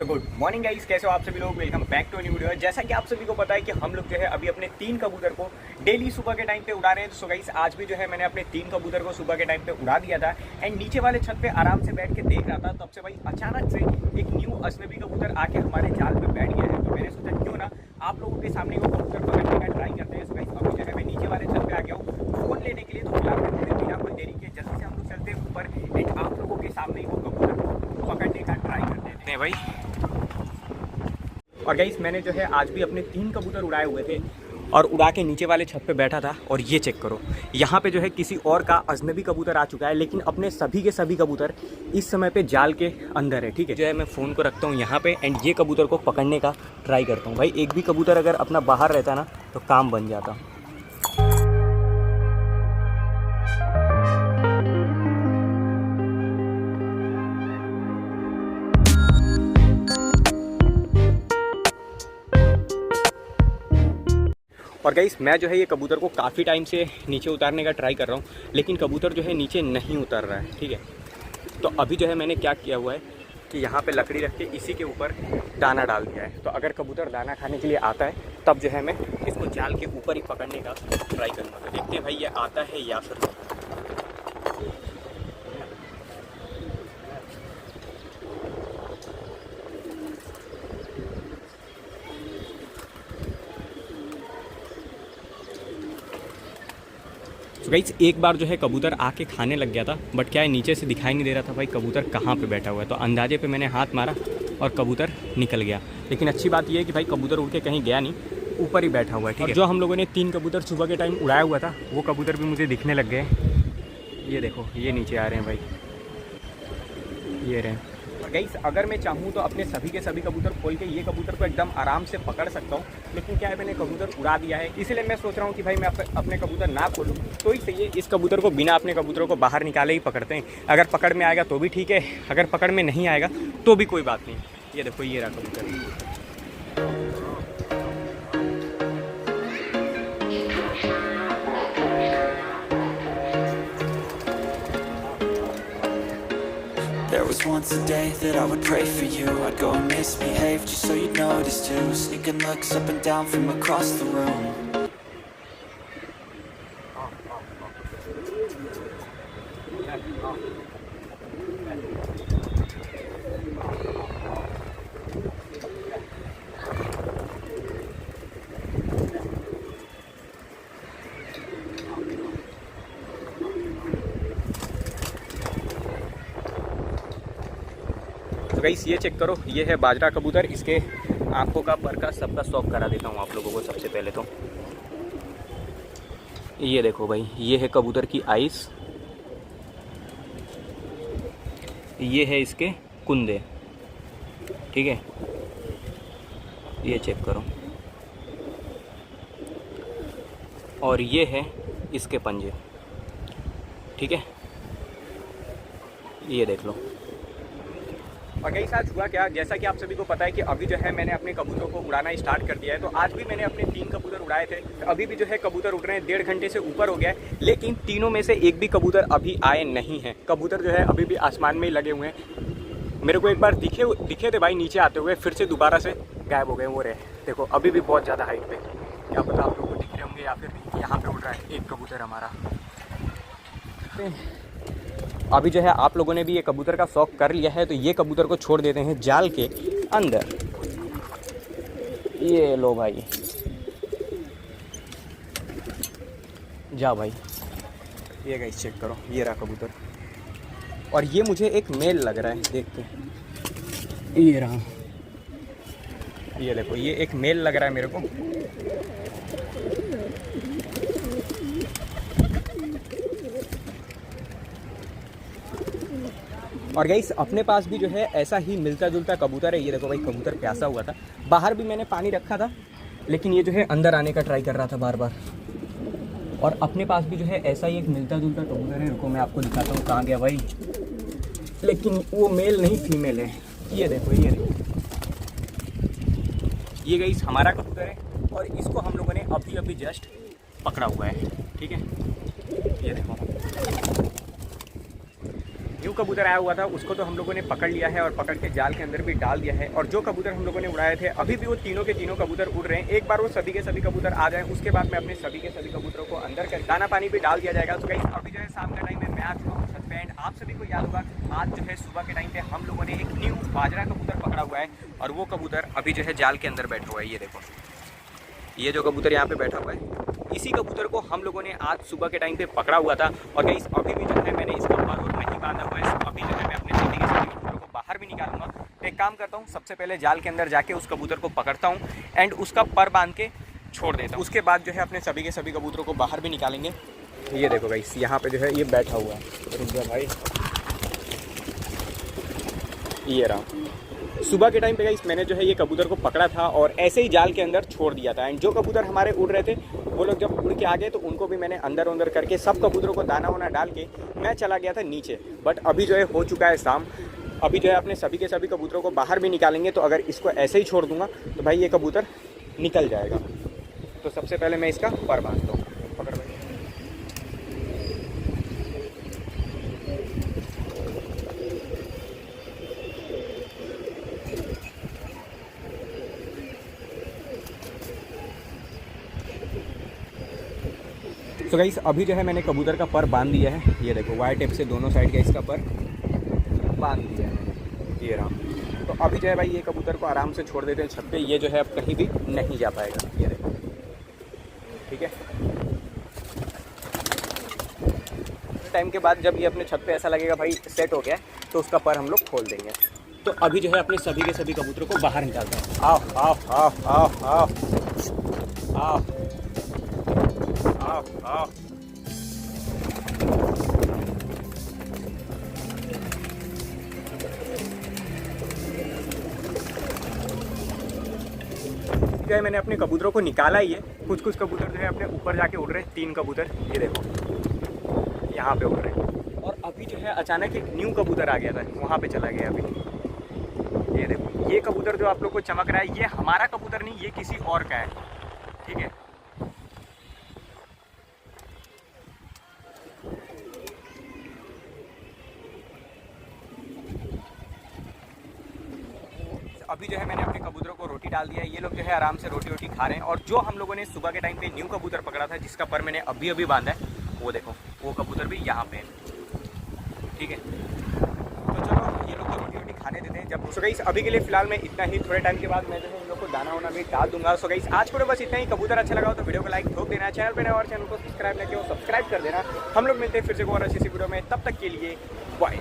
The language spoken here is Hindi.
तो गुड मॉर्निंग गाइस, कैसे हो आप सभी लोग। Welcome back to new video. जैसा कि आप सभी को पता है कि हम लोग जो है अभी अपने 3 कबूतर को डेली सुबह के टाइम पे उड़ा रहे हैं। सो गाइस आज भी जो है मैंने अपने 3 कबूतर को सुबह के टाइम पे उड़ा दिया था एंड नीचे वाले छत पे आराम से बैठ के देख रहा था। तब से भाई अचानक से एक न्यू अजनबी कबूतर आके हमारे जाल पे बैठ गया है। तो मैंने सोचा क्यों ना आप लोगों के सामने वो कबूतर पकड़ने का ट्राई करते हैं। सो गाइस अभी जो है मैं नीचे वाले छत पे आ गया हूँ फोन लेने के लिए। तो फिलहाल बिना कोई देरी के जल्दी से हम लोग चलते हैं ऊपर एंड आप लोगों के सामने वो कबूतर को पकड़ने का ट्राई करते हैं भाई। और गाइस मैंने जो है आज भी अपने 3 कबूतर उड़ाए हुए थे और उड़ा के नीचे वाले छत पे बैठा था। और ये चेक करो, यहाँ पे जो है किसी और का अजनबी कबूतर आ चुका है, लेकिन अपने सभी के सभी कबूतर इस समय पे जाल के अंदर है। ठीक है, जो है मैं फ़ोन को रखता हूँ यहाँ पे एंड ये कबूतर को पकड़ने का ट्राई करता हूँ। भाई एक भी कबूतर अगर अपना बाहर रहता ना तो काम बन जाता। और गाइस मैं जो है ये कबूतर को काफ़ी टाइम से नीचे उतारने का ट्राई कर रहा हूँ, लेकिन कबूतर जो है नीचे नहीं उतर रहा है। ठीक है, तो अभी जो है मैंने क्या किया हुआ है कि यहाँ पे लकड़ी रख के इसी के ऊपर दाना डाल दिया है। तो अगर कबूतर दाना खाने के लिए आता है तब जो है मैं इसको जाल के ऊपर ही पकड़ने का ट्राई करूँगा। तो देखते हैं भाई ये आता है या फिर नहीं। तो गाइस एक बार जो है कबूतर आके खाने लग गया था, बट क्या है नीचे से दिखाई नहीं दे रहा था भाई कबूतर कहाँ पे बैठा हुआ है। तो अंदाजे पे मैंने हाथ मारा और कबूतर निकल गया। लेकिन अच्छी बात यह है कि भाई कबूतर उड़ के कहीं गया नहीं, ऊपर ही बैठा हुआ है। ठीक है, जो हम लोगों ने 3 कबूतर सुबह के टाइम उड़ाया हुआ था वो कबूतर भी मुझे दिखने लग गए। ये देखो ये नीचे आ रहे हैं भाई, ये रहे। और गाइस अगर मैं चाहूँ तो अपने सभी के सभी कबूतर खोल के ये कबूतर को एकदम आराम से पकड़ सकता हूँ, लेकिन क्या है मैंने कबूतर उड़ा दिया है, इसलिए मैं सोच रहा हूँ कि भाई मैं अपने कबूतर ना खोलूँ तो ही सही है। इस कबूतर को बिना अपने कबूतरों को बाहर निकाले ही पकड़ते हैं। अगर पकड़ में आएगा तो भी ठीक है, अगर पकड़ में नहीं आएगा तो भी कोई बात नहीं। ये देखो ये रहा कबूतर। There was once a day that I would pray for you. I'd go and misbehave just so you'd notice too. Sneaking looks up and down from across the room. तो गाइस ये चेक करो, ये है बाजरा कबूतर। इसके आंखों का पर का सबका शौक करा देता हूँ आप लोगों को। सबसे पहले तो ये देखो भाई, ये है कबूतर की आइस, ये है इसके कुंदे। ठीक है, ये चेक करो, और ये है इसके पंजे। ठीक है, ये देख लो। और कई साथ हुआ क्या, जैसा कि आप सभी को पता है कि अभी जो है मैंने अपने कबूतरों को उड़ाना स्टार्ट कर दिया है। तो आज भी मैंने अपने 3 कबूतर उड़ाए थे। अभी भी जो है कबूतर उड़ रहे हैं, 1.5 घंटे से ऊपर हो गया है, लेकिन तीनों में से एक भी कबूतर अभी आए नहीं हैं। कबूतर जो है अभी भी आसमान में ही लगे हुए हैं। मेरे को एक बार दिखे थे भाई नीचे आते हुए, फिर से दोबारा से गायब हो गए। वो रहे देखो, अभी भी बहुत ज़्यादा हाइट पे। क्या पता आप लोगों को दिख रहे होंगे या फिर नहीं। यहाँ पर उड़ रहा है एक कबूतर हमारा। अभी जो है आप लोगों ने भी ये कबूतर का शौक कर लिया है, तो ये कबूतर को छोड़ देते हैं जाल के अंदर। ये लो भाई, जा भाई। ये गाइस चेक करो, ये रहा कबूतर। और ये मुझे एक मेल लग रहा है देख के। ये रहा, ये देखो ये एक मेल लग रहा है मेरे को। और गाइस अपने पास भी जो है ऐसा ही मिलता जुलता कबूतर है। ये देखो भाई कबूतर प्यासा हुआ था, बाहर भी मैंने पानी रखा था, लेकिन ये जो है अंदर आने का ट्राई कर रहा था बार बार। और अपने पास भी जो है ऐसा ही एक मिलता जुलता कबूतर है। रुको मैं आपको दिखाता हूँ कहाँ गया भाई, लेकिन वो मेल नहीं फीमेल है। ये देखो ये गाइस हमारा कबूतर है और इसको हम लोगों ने अभी जस्ट पकड़ा हुआ है। ठीक है, ये देखो कबूतर आया हुआ था उसको तो हम लोगों ने पकड़ लिया है और पकड़ के जाल के अंदर भी डाल दिया है। और जो कबूतर हम लोगों ने उड़ाए थे अभी भी वो तीनों के तीनों कबूतर उड़ रहे हैं। एक बार वो सभी के सभी कबूतर आ जाए उसके बाद में अपने सभी के सभी कबूतरों को अंदर कर दाना पानी भी डाल दिया जाएगा। तो गाइस अभी जो है शाम का टाइम है, मैं आ चुका हूँ छत पे। एंड आप सभी को याद होगा आज जो है सुबह के टाइम पे हम लोगों ने एक न्यू बाजरा कबूतर पकड़ा हुआ है और वो कबूतर अभी जो है जाल के अंदर बैठा हुआ है। ये देखो, ये जो कबूतर यहाँ पे बैठा हुआ है इसी कबूतर को हम लोगों ने आज सुबह के टाइम पे पकड़ा हुआ था। और गाइस अभी भी जो है मैंने इसका पर नहीं बांधा हुआ है। अभी जो है मैं अपने सभी के सभी कबूतरों को बाहर भी निकालूंगा। तो एक काम करता हूँ, सबसे पहले जाल के अंदर जाके उस कबूतर को पकड़ता हूँ एंड उसका पर बांध के छोड़ देता हूँ। उसके बाद जो है अपने सभी के सभी कबूतरों को बाहर भी निकालेंगे। ये देखो गाइस यहाँ पे जो है ये बैठा हुआ है। रुक जा भाई, ये रहा। सुबह के टाइम पे गाइस मैंने जो है ये कबूतर को पकड़ा था और ऐसे ही जाल के अंदर छोड़ दिया था। एंड जो कबूतर हमारे उड़ रहे थे वो लोग जब उड़ के आ गए तो उनको भी मैंने अंदर करके सब कबूतरों को दाना वाना डाल के मैं चला गया था नीचे। बट अभी जो है हो चुका है शाम। अभी जो है अपने सभी के सभी कबूतरों को बाहर भी निकालेंगे। तो अगर इसको ऐसे ही छोड़ दूंगा तो भाई ये कबूतर निकल जाएगा। तो सबसे पहले मैं इसका पर बांधता हूँ। पकड़ भाई। तो गाइस अभी जो है मैंने कबूतर का पर बांध दिया है। ये देखो वायर टेप से दोनों साइड का इसका पर बांध दिया है मैंने। ये रहा। तो अभी जो है भाई ये कबूतर को आराम से छोड़ देते हैं छत पे। ये जो है अब कहीं भी नहीं जा पाएगा। ये देखो, ठीक है। टाइम के बाद जब ये अपने छत पे ऐसा लगेगा भाई सेट हो गया तो उसका पर हम लोग खोल देंगे। तो अभी जो है अपने सभी के सभी कबूतरों को बाहर निकालता हूँ। आओ आओ आओ आओ आओ आओ आओ आओ। जो है मैंने अपने कबूतरों को निकाला ही है। कुछ कबूतर जो है अपने ऊपर जाके उड़ रहे हैं। 3 कबूतर ये देखो यहाँ पे उड़ रहे हैं। और अभी जो है अचानक एक न्यू कबूतर आ गया था, वहाँ पे चला गया। अभी ये देखो, ये कबूतर जो आप लोग को चमक रहा है ये हमारा कबूतर नहीं, ये किसी और का है, ठीक है। अभी जो है मैंने अपने कबूतरों को रोटी डाल दिया है। ये लोग जो है आराम से रोटी खा रहे हैं। और जो हम लोगों ने सुबह के टाइम पे न्यू कबूतर पकड़ा था जिसका पर मैंने अभी बांधा है, वो देखो वो कबूतर भी यहाँ पे है, ठीक है। तो चलो ये लोग को रोटी खाने देते हैं जब। सो गाइस अभी के लिए फिलहाल मैं इतना ही। थोड़े टाइम के बाद मैं जो है इन लोग को दाना वाना भी डाल दूंगा। सो गाइस आज को बस इतना ही। कबूतर अच्छा लगा हो तो वीडियो को लाइक ठोक देना, चैनल पर और चैनल को सब्सक्राइब करके सब्सक्राइब कर देना। हम लोग मिलते हैं फिर से और अच्छी सी वीडियो में। तब तक के लिए बाय।